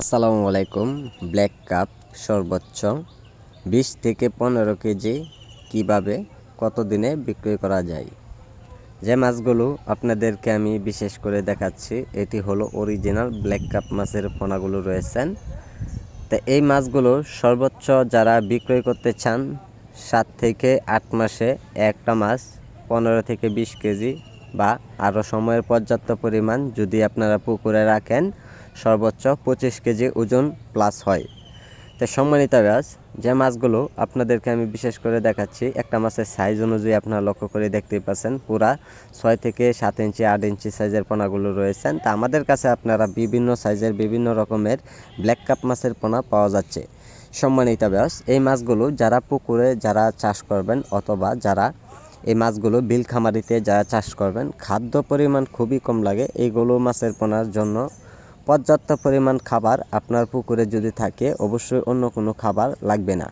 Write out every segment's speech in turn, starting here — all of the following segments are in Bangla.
আসসালামু আলাইকুম। ব্ল্যাক কাপ সর্বোচ্চ 20 থেকে 15 কেজি কিভাবে কত দিনে বিক্রি করা যায়। যে মাছগুলো আপনাদেরকে আমি বিশেষ করে দেখাচ্ছি এটি হলো অরিজিনাল ব্ল্যাক কাপ মাছের পোনাগুলো রয়েছেন। তো এই মাছগুলো সর্বোচ্চ যারা বিক্রয় করতে চান 7 থেকে 8 মাসে একটা মাছ 15 থেকে 20 কেজি বা আরও সময়ের পর্যাপ্ত পরিমাণ যদি আপনারা পুকুরে রাখেন সর্বোচ্চ 25 কেজি ওজন প্লাস হয়। তো সম্মানিত ব্যাস যে মাছগুলো আপনাদেরকে আমি বিশেষ করে দেখাচ্ছি একটা মাছের সাইজ অনুযায়ী আপনারা লক্ষ্য করে দেখতেই পাচ্ছেন পুরা 6 থেকে 7 ইঞ্চি 8 ইঞ্চি সাইজের পোনাগুলো রয়েছেন। তা আমাদের কাছে আপনারা বিভিন্ন সাইজের বিভিন্ন রকমের ব্ল্যাক কাপ মাছের পোনা পাওয়া যাচ্ছে। সম্মানিত ব্যাস এই মাছগুলো যারা পুকুরে যারা চাষ করবেন অথবা যারা এই মাছগুলো বিল খামারিতে যারা চাষ করবেন খাদ্য পরিমাণ খুবই কম লাগে। এইগুলো মাছের পোনার জন্য পর্যাপ্ত পরিমাণ খাবার আপনার পুকুরে যদি থাকে অবশ্যই অন্য কোনো খাবার লাগবে না।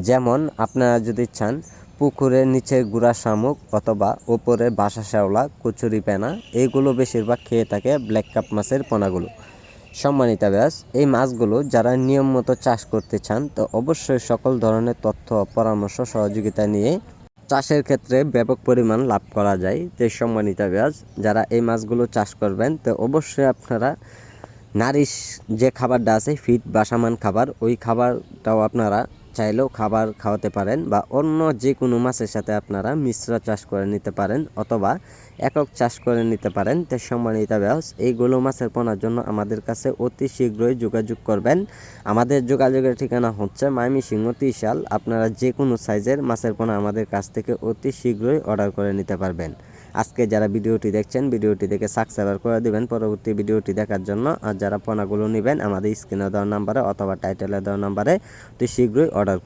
যেমন আপনারা যদি চান পুকুরের নিচে গুড়া শামুক অথবা ওপরে বাসা শ্যাওলা কচুরি পেনা এইগুলো বেশিরভাগ খেয়ে থাকে ব্ল্যাক কাপ মাছের পোনাগুলো। সম্মানিত ব্যাস এই মাছগুলো যারা নিয়ম মতো চাষ করতে চান তো অবশ্যই সকল ধরনের তথ্য পরামর্শ সহযোগিতা নিয়ে চাষের ক্ষেত্রে ব্যাপক পরিমাণ লাভ করা যায়। তো সম্মানিত ব্যাস যারা এই মাছগুলো চাষ করবেন তো অবশ্যই আপনারা নারিশ যে খাবারটা আছে ফিড বা সামান খাবার ওই খাবারটাও আপনারা চাইলেও খাবার খাওয়াতে পারেন বা অন্য যে কোনো মাছের সাথে আপনারা মিশ্র চাষ করে নিতে পারেন অথবা একক চাষ করে নিতে পারেন। তো সম্মানিত ব্যাস এইগুলো মাছের পোনার জন্য আমাদের কাছে অতি শীঘ্রই যোগাযোগ করবেন। আমাদের যোগাযোগের ঠিকানা হচ্ছে ময়মনসিংহ ত্রিশাল। আপনারা যে কোনো সাইজের মাছের পোনা আমাদের কাছ থেকে অতি শীঘ্রই অর্ডার করে নিতে পারবেন। আজকে যারা ভিডিওটি দেখছেন ভিডিওটি দেখে সাবস্ক্রাইব করে দিবেন পরবর্তী ভিডিওটি দেখার জন্য। আর যারা পোনাগুলো নেবেন আমাদের স্ক্রিনে দেওয়া নাম্বারে অথবা টাইটেলে দেওয়া নাম্বারে অতি শীঘ্রই অর্ডার